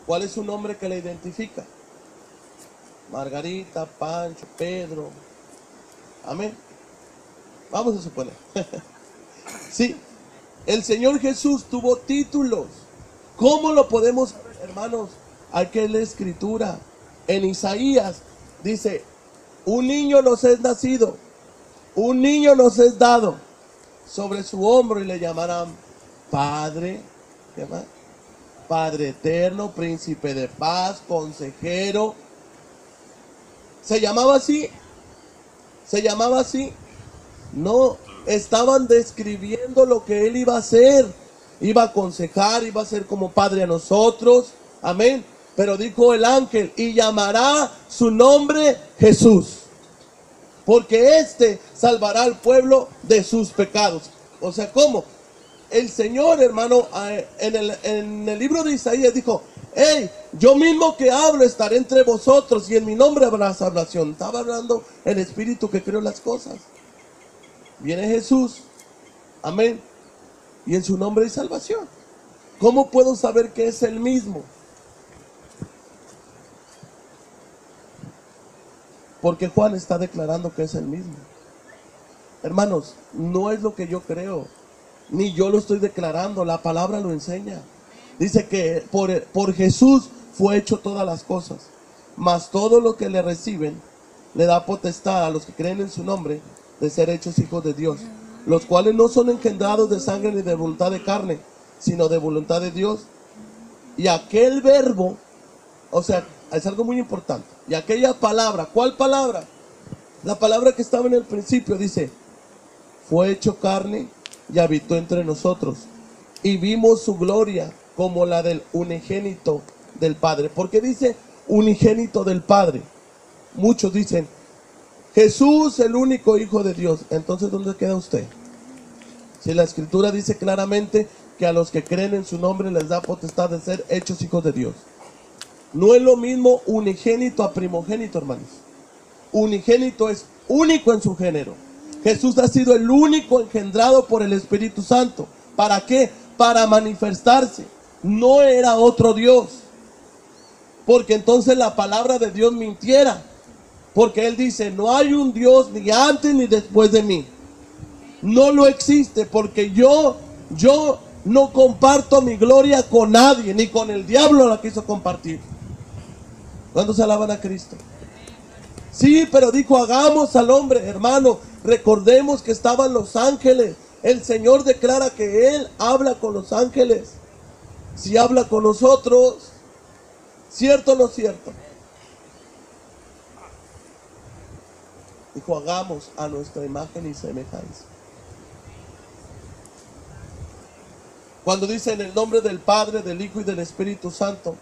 ¿Cuál es su nombre que le identifica? Margarita, Pancho, Pedro. Amén. Vamos a suponer. Sí, el Señor Jesús tuvo títulos. ¿Cómo lo podemos saber, hermanos? Hay que leer la escritura. En Isaías dice: un niño nos es nacido, un niño nos es dado, sobre su hombro y le llamarán Padre, ¿qué más? Padre eterno, príncipe de paz, consejero. ¿Se llamaba así? ¿Se llamaba así? No, estaban describiendo lo que él iba a hacer. Iba a aconsejar, iba a ser como padre a nosotros. Amén. Pero dijo el ángel: y llamará su nombre Jesús, porque éste salvará al pueblo de sus pecados. O sea, ¿cómo? El Señor, hermano, en el libro de Isaías dijo: hey, yo mismo que hablo estaré entre vosotros, y en mi nombre habrá salvación. Estaba hablando el Espíritu que creó las cosas. Viene Jesús, amén, y en su nombre hay salvación. ¿Cómo puedo saber que es el mismo? Porque Juan está declarando que es el mismo. Hermanos, no es lo que yo creo, ni yo lo estoy declarando, la palabra lo enseña. Dice que por Jesús fue hecho todas las cosas, mas todo lo que le reciben le da potestad a los que creen en su nombre de ser hechos hijos de Dios, los cuales no son engendrados de sangre ni de voluntad de carne, sino de voluntad de Dios. Y aquel verbo, o sea, es algo muy importante, y aquella palabra, ¿cuál palabra? La palabra que estaba en el principio, dice: fue hecho carne y habitó entre nosotros, y vimos su gloria como la del unigénito del Padre. ¿Por qué dice unigénito del Padre? Muchos dicen: Jesús, el único Hijo de Dios. Entonces, ¿dónde queda usted? Si la Escritura dice claramente que a los que creen en su nombre les da potestad de ser hechos hijos de Dios. No es lo mismo unigénito a primogénito, hermanos. Unigénito es único en su género. Jesús ha sido el único engendrado por el Espíritu Santo. ¿Para qué? Para manifestarse. No era otro Dios, porque entonces la palabra de Dios mintiera. Porque Él dice: no hay un Dios ni antes ni después de mí. No lo existe, porque yo no comparto mi gloria con nadie, ni con el diablo la quiso compartir. ¿Cuántos alaban a Cristo? Sí, pero dijo: hagamos al hombre. Hermano, recordemos que estaban los ángeles. El Señor declara que Él habla con los ángeles. Si habla con nosotros, ¿cierto o no cierto? Dijo: hagamos a nuestra imagen y semejanza. Cuando dice en el nombre del Padre, del Hijo y del Espíritu Santo,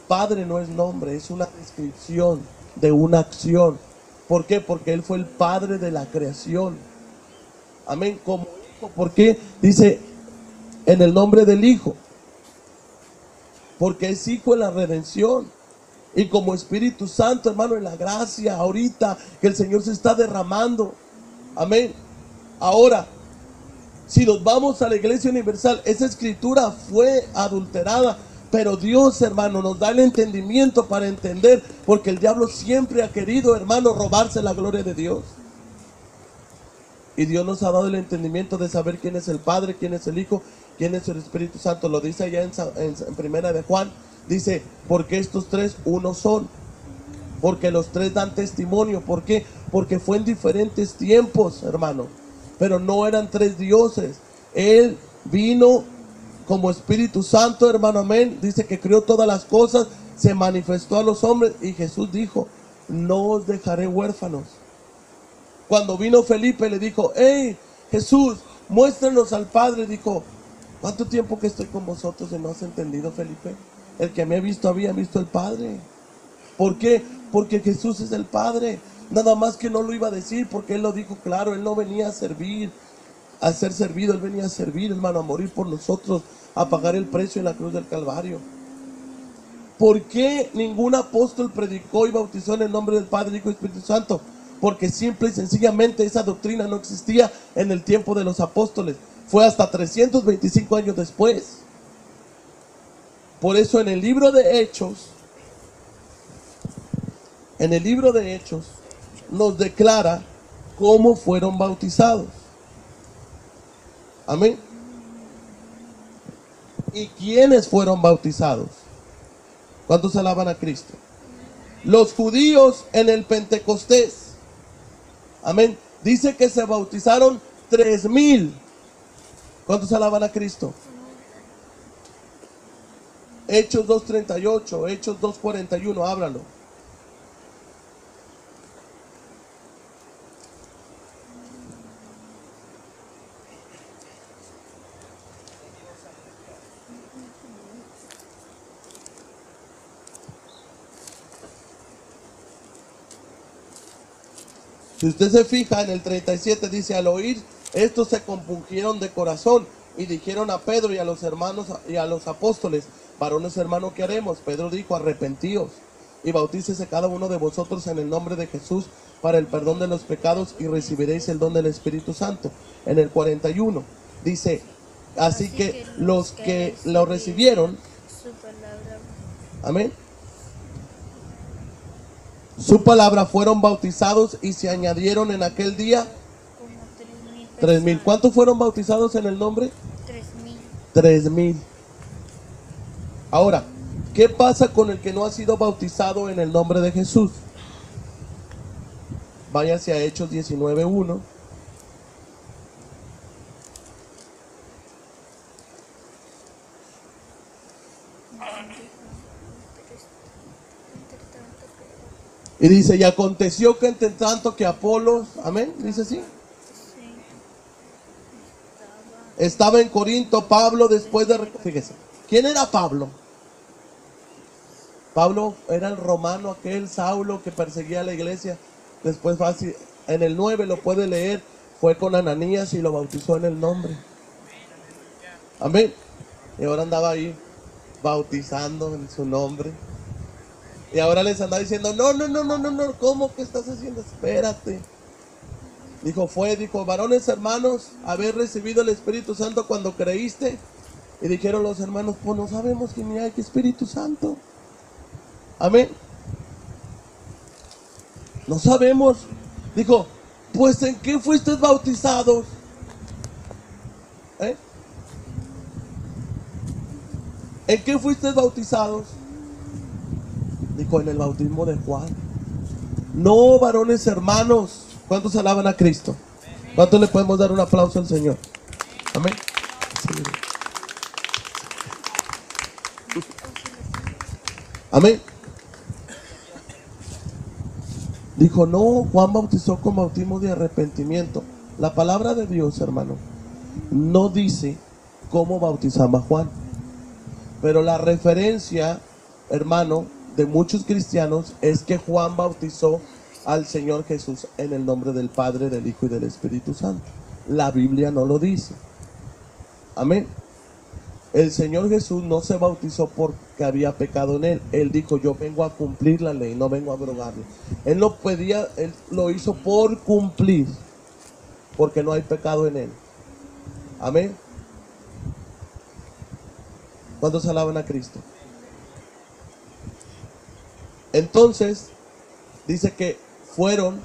Padre no es nombre, es una descripción de una acción. ¿Por qué? Porque Él fue el Padre de la creación. Amén. Como Hijo, ¿por qué dice en el nombre del Hijo? Porque es Hijo en la redención. Y como Espíritu Santo, hermano, en la gracia ahorita que el Señor se está derramando. Amén. Ahora, si nos vamos a la Iglesia Universal, esa escritura fue adulterada, pero Dios, hermano, nos da el entendimiento para entender, porque el diablo siempre ha querido, hermano, robarse la gloria de Dios. Y Dios nos ha dado el entendimiento de saber quién es el Padre, quién es el Hijo, quién es el Espíritu Santo. Lo dice allá en primera de Juan. Dice: porque estos tres uno son. Porque los tres dan testimonio. ¿Por qué? Porque fue en diferentes tiempos, hermano. Pero no eran tres dioses. Él vino como Espíritu Santo, hermano, amén. Dice que creó todas las cosas, se manifestó a los hombres. Y Jesús dijo: no os dejaré huérfanos. Cuando vino Felipe le dijo: hey, Jesús, muéstranos al Padre. Dijo: ¿cuánto tiempo que estoy con vosotros y no has entendido, Felipe? El que me ha visto había visto el Padre. ¿Por qué? Porque Jesús es el Padre. Nada más que no lo iba a decir, porque Él lo dijo claro. Él no venía a servir, a ser servido. Él venía a servir, hermano, a morir por nosotros, a pagar el precio en la cruz del Calvario. ¿Por qué ningún apóstol predicó y bautizó en el nombre del Padre, Hijo y Espíritu Santo? Porque simple y sencillamente esa doctrina no existía en el tiempo de los apóstoles. Fue hasta 325 años después. Por eso en el libro de Hechos, nos declara cómo fueron bautizados. Amén. ¿Y quiénes fueron bautizados? ¿Cuántos alaban a Cristo? Los judíos en el Pentecostés. Amén. Dice que se bautizaron 3,000. ¿Cuántos alaban a Cristo? Hechos 2:38, Hechos 2:41, háblalo. Si usted se fija en el 37, dice: al oír estos se compungieron de corazón y dijeron a Pedro y a los hermanos y a los apóstoles: varones hermanos, ¿qué haremos? Pedro dijo: arrepentíos y bautícese cada uno de vosotros en el nombre de Jesús para el perdón de los pecados y recibiréis el don del Espíritu Santo. En el 41 dice: así que los que lo recibieron, amén, su palabra, fueron bautizados y se añadieron en aquel día 3,000. ¿Cuántos fueron bautizados en el nombre? 3,000. 3,000. Ahora, ¿qué pasa con el que no ha sido bautizado en el nombre de Jesús? Váyase a Hechos 19:1. Y dice: y aconteció que entre tanto que Apolos, amén, dice así, estaba en Corinto, Pablo, después de... Fíjese, ¿quién era Pablo? Pablo era el romano, aquel Saulo que perseguía a la iglesia. Después fácil, en el 9 lo puede leer, fue con Ananías y lo bautizó en el nombre. Amén. Y ahora andaba ahí bautizando en su nombre. Y ahora les anda diciendo: no, ¿cómo que estás haciendo? Espérate. Dijo, varones hermanos, habéis recibido el Espíritu Santo cuando creíste. Y dijeron los hermanos: pues no sabemos que ni hay que Espíritu Santo. Amén. No sabemos. Dijo: pues ¿en qué fuiste bautizados? ¿En qué fuiste bautizados? Dijo: en el bautismo de Juan. No, varones hermanos. ¿Cuántos alaban a Cristo? ¿Cuántos le podemos dar un aplauso al Señor? Amén. Sí. Amén. Dijo: no, Juan bautizó con bautismo de arrepentimiento. La palabra de Dios, hermano, no dice cómo bautizaba Juan. Pero la referencia, hermano, de muchos cristianos es que Juan bautizó al Señor Jesús en el nombre del Padre, del Hijo y del Espíritu Santo. La Biblia no lo dice. Amén. El Señor Jesús no se bautizó porque había pecado en él. Él dijo: yo vengo a cumplir la ley, no vengo a abrogarla. Él lo pedía, él lo hizo por cumplir, porque no hay pecado en él. Amén. ¿Cuántos alaban a Cristo? Entonces, dice que fueron,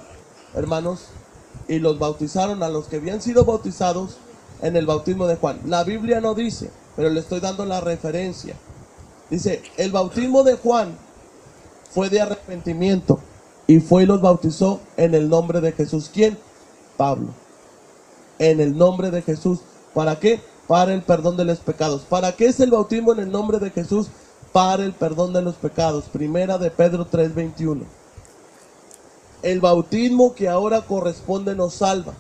hermanos, y los bautizaron a los que habían sido bautizados en el bautismo de Juan. La Biblia no dice, pero le estoy dando la referencia. Dice: el bautismo de Juan fue de arrepentimiento y fue y los bautizó en el nombre de Jesús. ¿Quién? Pablo. En el nombre de Jesús. ¿Para qué? Para el perdón de los pecados. ¿Para qué es el bautismo en el nombre de Jesús? Para el perdón de los pecados. Primera de Pedro 3:21. El bautismo que ahora corresponde nos salva,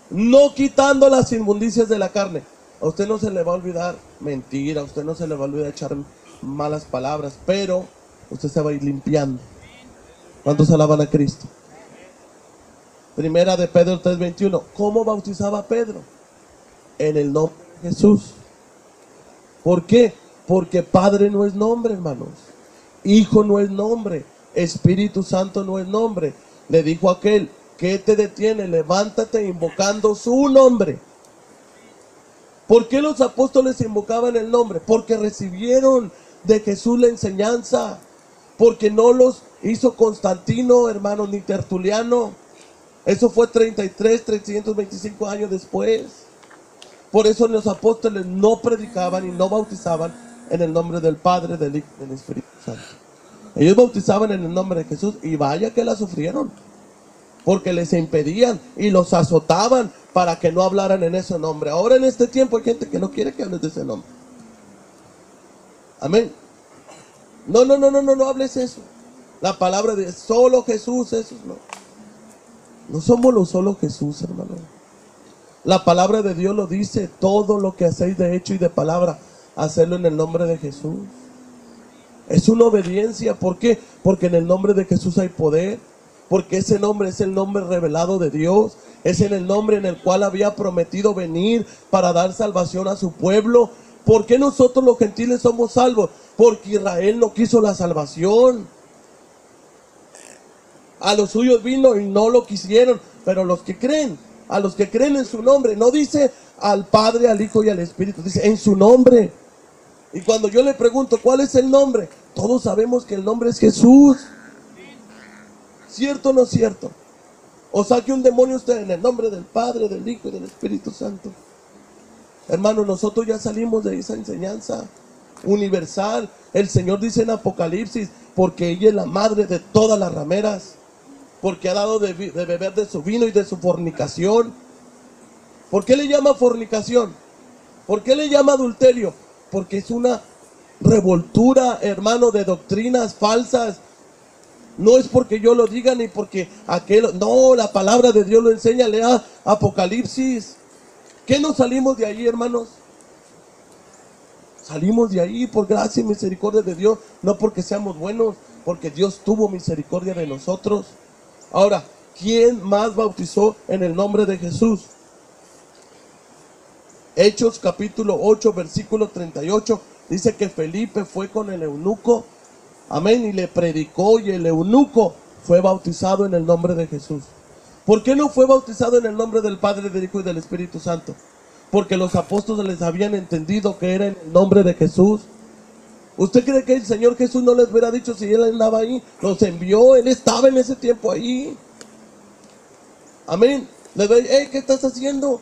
no quitando las inmundicias de la carne. A usted no se le va a olvidar mentir, a usted no se le va a olvidar echar malas palabras, pero usted se va a ir limpiando. ¿Cuántos alaban a Cristo? Primera de Pedro 3:21. ¿Cómo bautizaba Pedro? En el nombre de Jesús. ¿Por qué? Porque Padre no es nombre, hermanos. Hijo no es nombre. Espíritu Santo no es nombre. Le dijo aquel: ¿qué te detiene? Levántate invocando su nombre. ¿Por qué los apóstoles invocaban el nombre? Porque recibieron de Jesús la enseñanza. Porque no los hizo Constantino, hermanos, ni Tertuliano. Eso fue 325 años después. Por eso los apóstoles no predicaban y no bautizaban en el nombre del Padre, del Hijo y del Espíritu Santo. Ellos bautizaban en el nombre de Jesús, y vaya que la sufrieron, porque les impedían y los azotaban para que no hablaran en ese nombre. Ahora en este tiempo hay gente que no quiere que hables de ese nombre. Amén. No hables eso. La palabra de solo Jesús, eso no. No somos los solo Jesús, hermano. La palabra de Dios lo dice: todo lo que hacéis de hecho y de palabra, hacerlo en el nombre de Jesús. Es una obediencia. ¿Por qué? Porque en el nombre de Jesús hay poder. Porque ese nombre es el nombre revelado de Dios. Es en el nombre en el cual había prometido venir para dar salvación a su pueblo. ¿Por qué nosotros los gentiles somos salvos? Porque Israel no quiso la salvación. A los suyos vino y no lo quisieron. Pero los que creen, a los que creen en su nombre, no dice al Padre, al Hijo y al Espíritu, dice en su nombre. Y cuando yo le pregunto ¿cuál es el nombre?, todos sabemos que el nombre es Jesús. ¿Cierto o no es cierto? O saque un demonio usted en el nombre del Padre, del Hijo y del Espíritu Santo. Hermanos, nosotros ya salimos de esa enseñanza universal. El Señor dice en Apocalipsis: porque ella es la madre de todas las rameras, porque ha dado de beber de su vino y de su fornicación. ¿Por qué le llama fornicación? ¿Por qué le llama adulterio? Porque es una revoltura, hermano, de doctrinas falsas. No es porque yo lo diga ni porque aquel. No, la palabra de Dios lo enseña. Lea Apocalipsis. ¿Qué nos salimos de ahí, hermanos? Salimos de ahí por gracia y misericordia de Dios, no porque seamos buenos, porque Dios tuvo misericordia de nosotros. Ahora, ¿quién más bautizó en el nombre de Jesús? Hechos capítulo 8, versículo 38, dice que Felipe fue con el eunuco, amén, y le predicó, y el eunuco fue bautizado en el nombre de Jesús. ¿Por qué no fue bautizado en el nombre del Padre, del Hijo y del Espíritu Santo? Porque los apóstoles les habían entendido que era en el nombre de Jesús. ¿Usted cree que el Señor Jesús no les hubiera dicho si Él andaba ahí? Los envió, Él estaba en ese tiempo ahí. Amén. Le doy, hey, ¿qué estás haciendo?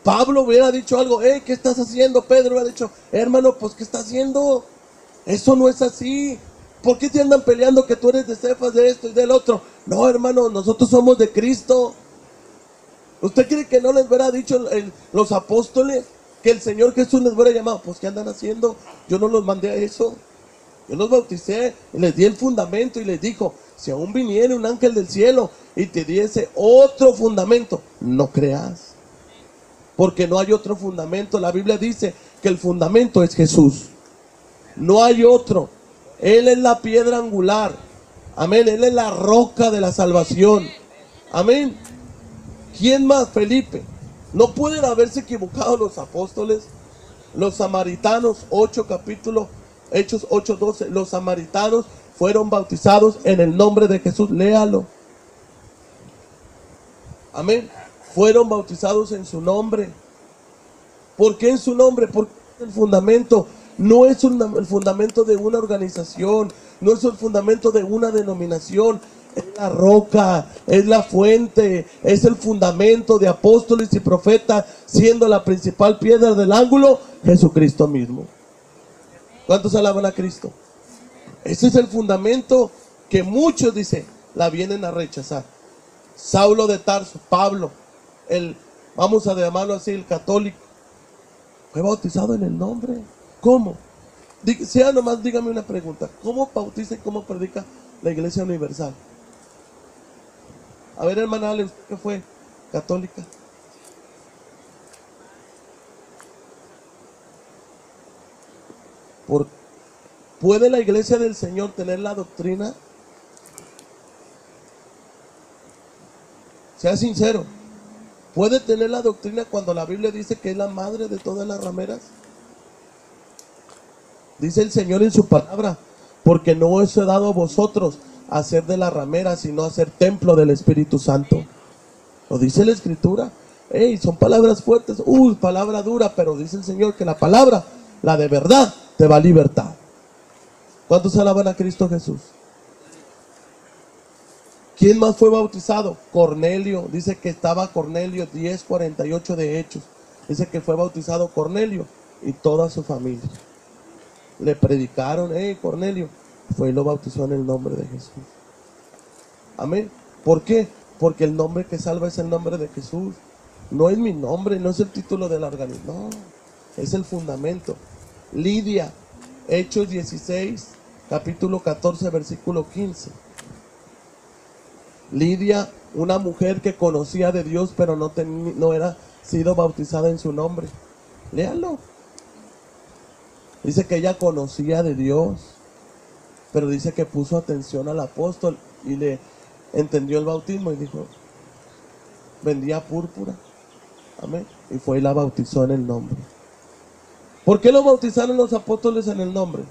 Pablo hubiera dicho algo: hey, ¿qué estás haciendo? Pedro hubiera dicho: hermano, pues ¿qué está haciendo? Eso no es así. ¿Por qué te andan peleando que tú eres de Cefas, de esto y del otro? No, hermano, nosotros somos de Cristo. ¿Usted cree que no les hubiera dicho los apóstoles, que el Señor Jesús les hubiera llamado? Pues ¿qué andan haciendo? Yo no los mandé a eso. Yo los bauticé y les di el fundamento y les dijo: si aún viniera un ángel del cielo y te diese otro fundamento, no creas. Porque no hay otro fundamento. La Biblia dice que el fundamento es Jesús. No hay otro. Él es la piedra angular. Amén. Él es la roca de la salvación. Amén. ¿Quién más? Felipe. No pueden haberse equivocado los apóstoles. Los samaritanos, Hechos 8:12. Los samaritanos fueron bautizados en el nombre de Jesús. Léalo. Amén. Fueron bautizados en su nombre. ¿Por qué en su nombre? Porque el fundamento no es el fundamento de una organización, no es el fundamento de una denominación. Es la roca, es la fuente, es el fundamento de apóstoles y profetas, siendo la principal piedra del ángulo Jesucristo mismo. ¿Cuántos alaban a Cristo? Ese es el fundamento que muchos, dicen, la vienen a rechazar. Saulo de Tarso, Pablo, vamos a llamarlo así, el católico, fue bautizado en el nombre. ¿Cómo? Sea nomás, dígame una pregunta: ¿cómo bautiza y cómo predica la Iglesia Universal? A ver, hermana Ale, ¿usted qué fue? Católica. ¿Puede la Iglesia del Señor tener la doctrina? Sea sincero. ¿Puede tener la doctrina cuando la Biblia dice que es la madre de todas las rameras? Dice el Señor en su palabra: porque no os he dado a vosotros a ser de la ramera, sino a ser templo del Espíritu Santo. Lo dice la Escritura. Ey, son palabras fuertes, palabra dura, pero dice el Señor que la palabra, la de verdad, te va a libertar. ¿Cuántos alaban a Cristo Jesús? ¿Quién más fue bautizado? Cornelio. Dice que estaba Cornelio, 10:48 de Hechos. Dice que fue bautizado Cornelio y toda su familia. Le predicaron, Cornelio. Fue y lo bautizó en el nombre de Jesús. Amén. ¿Por qué? Porque el nombre que salva es el nombre de Jesús. No es mi nombre, no es el título de la organización. No, es el fundamento. Lidia, Hechos 16, capítulo 14, versículo 15. Lidia, una mujer que conocía de Dios, pero no era sido bautizada en su nombre. Léalo. Dice que ella conocía de Dios, pero dice que puso atención al apóstol y le entendió el bautismo y dijo, vendía púrpura. Amén. Y fue y la bautizó en el nombre. ¿Por qué lo bautizaron los apóstoles en el nombre?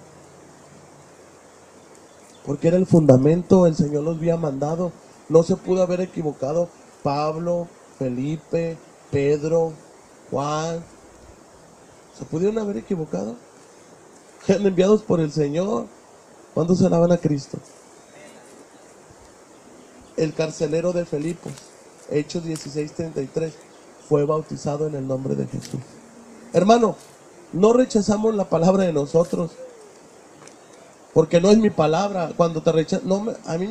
Porque era el fundamento, el Señor los había mandado. No se pudo haber equivocado Pablo, Felipe, Pedro, Juan. ¿Se pudieron haber equivocado? Eran enviados por el Señor. ¿Cuándo se alaban a Cristo? El carcelero de Filipos, Hechos 16:33, fue bautizado en el nombre de Jesús. Hermano, no rechazamos la palabra de nosotros, porque no es mi palabra. Cuando te rechazan, no, a mí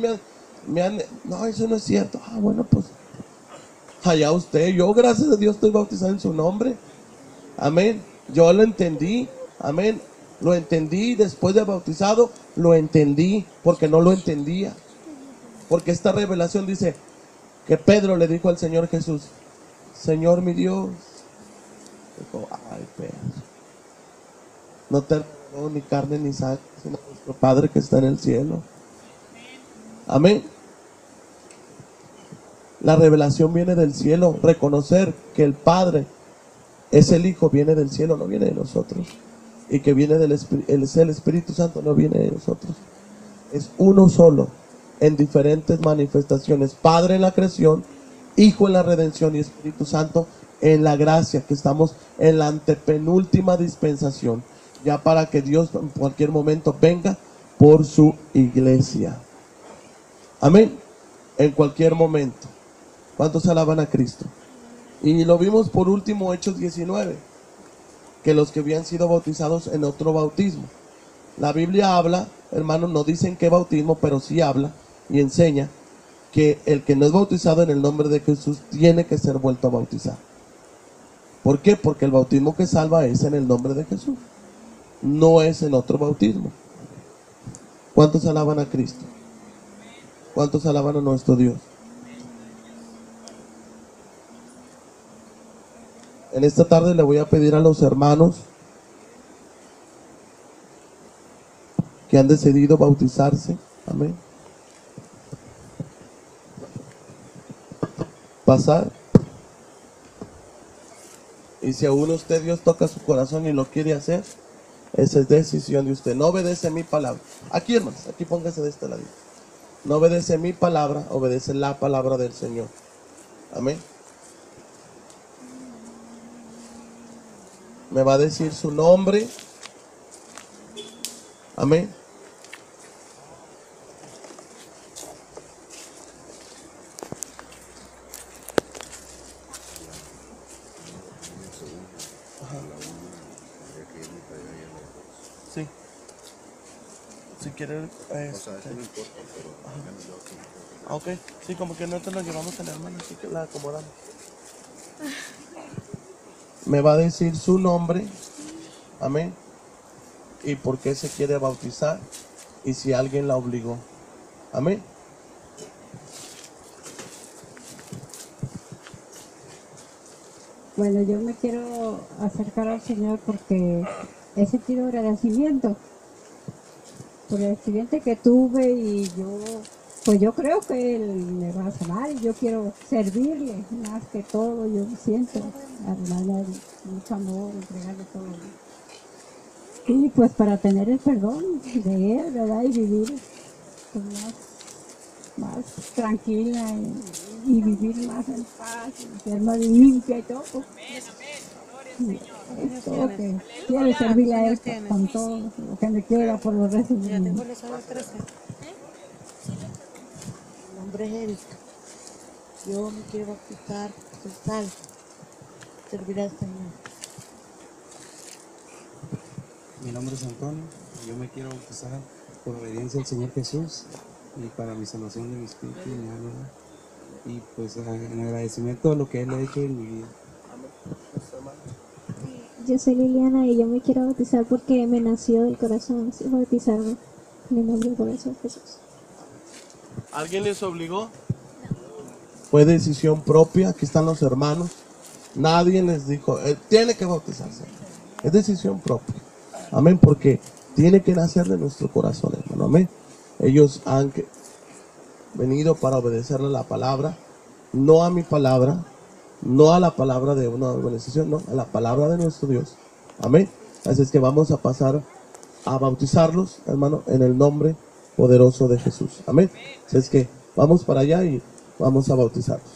me han, no, eso no es cierto. Bueno, pues allá usted. Yo, gracias a Dios, estoy bautizado en su nombre. Amén. Yo lo entendí. Amén. Lo entendí después de bautizado. Lo entendí porque no lo entendía. Porque esta revelación dice que Pedro le dijo al Señor Jesús, Señor mi Dios. Dijo, ay Pedro, no te reveló ni carne ni sangre, sino nuestro Padre que está en el cielo. Amén. La revelación viene del cielo. Reconocer que el Padre es el Hijo, viene del cielo, no viene de nosotros. Y que viene del el Espíritu Santo, no viene de nosotros. Es uno solo, en diferentes manifestaciones. Padre en la creación, Hijo en la redención y Espíritu Santo en la gracia, que estamos en la antepenúltima dispensación, ya para que Dios en cualquier momento venga por su iglesia. Amén. En cualquier momento. ¿Cuántos alaban a Cristo? Y lo vimos por último, Hechos 19, que los que habían sido bautizados en otro bautismo. La Biblia habla, hermanos, no dicen qué bautismo, pero sí habla y enseña que el que no es bautizado en el nombre de Jesús tiene que ser vuelto a bautizar. ¿Por qué? Porque el bautismo que salva es en el nombre de Jesús, no es en otro bautismo. ¿Cuántos alaban a Cristo? ¿Cuántos alaban a nuestro Dios? En esta tarde le voy a pedir a los hermanos que han decidido bautizarse, amén, pasar. Y si aún usted, Dios toca su corazón y lo quiere hacer, esa es decisión de usted. No obedece mi palabra. Aquí, hermanos, aquí póngase de este lado. No obedece mi palabra, obedece la palabra del Señor. Amén. Me va a decir su nombre. Amén. Sí. Si quieres, ok, sí, como que no te lo llevamos a la hermana, así que la acomodamos. Me va a decir su nombre, amén, y por qué se quiere bautizar, y si alguien la obligó, amén. Bueno, yo me quiero acercar al Señor porque he sentido agradecimiento por el accidente que tuve y pues yo creo que Él me va a sanar y yo quiero servirle más que todo. Yo siento darle mucho amor, entregarle todo. Y pues para tener el perdón de Él, ¿verdad? Y vivir pues, más tranquila y vivir más en paz, y ser más limpia y todo. Es todo que quiero servirle a Él con todo lo que me quiera por los restos de mi vida. Mi nombre es Erika. Yo me quiero bautizar total. Serviré al Señor. Mi nombre es Antonio. Yo me quiero bautizar por obediencia al Señor Jesús y para mi salvación de mi espíritu y mi alma. Y pues en agradecimiento a lo que Él ha hecho en mi vida. Yo soy Liliana y yo me quiero bautizar porque me nació del corazón bautizarme en el nombre del corazón de Jesús. ¿Alguien les obligó? Fue decisión propia. Aquí están los hermanos. Nadie les dijo, tiene que bautizarse. Es decisión propia. Amén, porque tiene que nacer de nuestro corazón, hermano. Amén. Ellos han venido para obedecerle la palabra, no a mi palabra, no a la palabra de una organización, no, a la palabra de nuestro Dios. Amén. Así es que vamos a pasar a bautizarlos, hermano, en el nombre poderoso de Jesús. Amén. Así es que vamos para allá y vamos a bautizarlos.